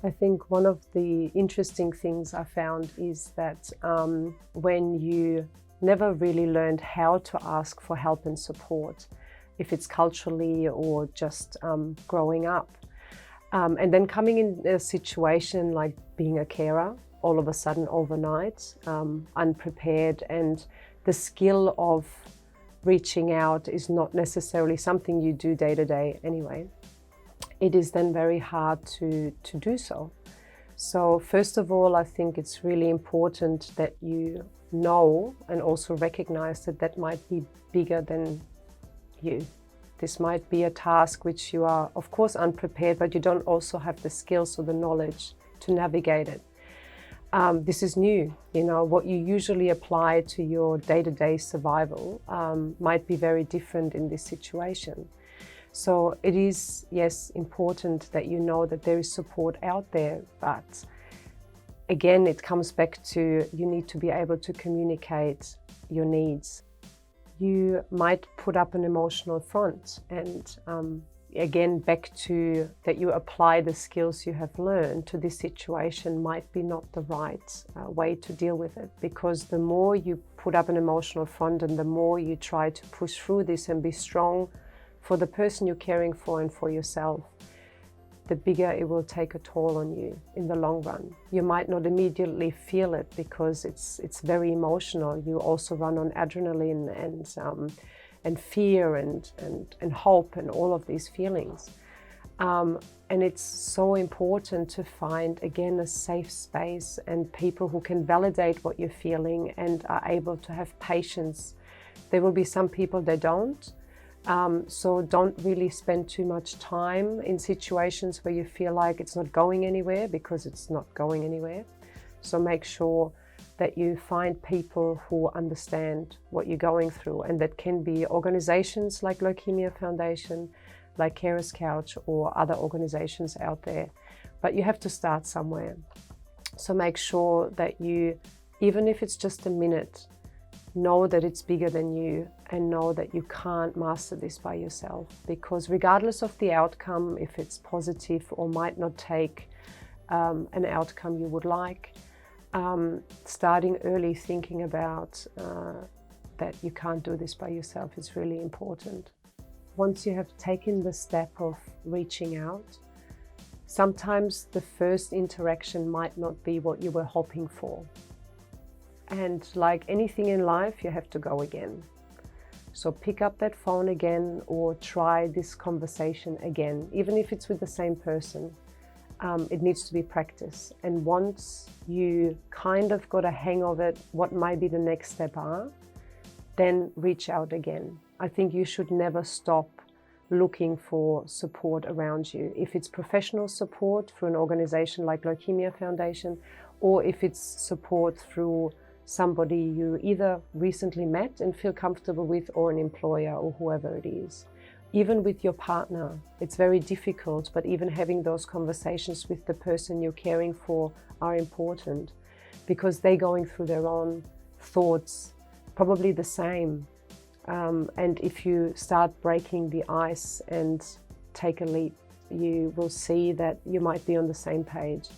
I think one of the interesting things I found is that when you never really learned how to ask for help and support, if it's culturally or just growing up, and then coming in a situation like being a carer, all of a sudden overnight, unprepared, and the skill of reaching out is not necessarily something you do day to day anyway. It is then very hard to do so. So first of all, I think it's really important that you know and also recognize that that might be bigger than you. This might be a task which you are, of course, unprepared, but you don't also have the skills or the knowledge to navigate it. This is new. You know, what you usually apply to your day-to-day survival might be very different in this situation. So it is, yes, important that you know that there is support out there, but again, it comes back to you need to be able to communicate your needs. You might put up an emotional front, and again, back to that you apply the skills you have learned to this situation might be not the right way to deal with it, because the more you put up an emotional front and the more you try to push through this and be strong for the person you're caring for and for yourself, the bigger it will take a toll on you in the long run. You might not immediately feel it because it's very emotional. You also run on adrenaline and fear and hope and all of these feelings. And it's so important to find, again, a safe space and people who can validate what you're feeling and are able to have patience. There will be some people that don't. So don't really spend too much time in situations where you feel like it's not going anywhere, because it's not going anywhere. So make sure that you find people who understand what you're going through, and that can be organizations like Leukaemia Foundation, like Carers Couch, or other organizations out there. But you have to start somewhere. So make sure that you, even if it's just a minute, know that it's bigger than you, and know that you can't master this by yourself, because regardless of the outcome, if it's positive or might not take an outcome you would like, starting early thinking about that you can't do this by yourself is really important. Once you have taken the step of reaching out, sometimes the first interaction might not be what you were hoping for. And like anything in life, you have to go again. So pick up that phone again, or try this conversation again, even if it's with the same person. It needs to be practice. And once you kind of got a hang of it, what might be the next step are, then reach out again. I think you should never stop looking for support around you. If it's professional support through an organization like Leukaemia Foundation, or if it's support through somebody you either recently met and feel comfortable with, or an employer, or whoever it is. Even with your partner, it's very difficult, but even having those conversations with the person you're caring for are important, because they're going through their own thoughts, probably the same. And if you start breaking the ice and take a leap, you will see that you might be on the same page.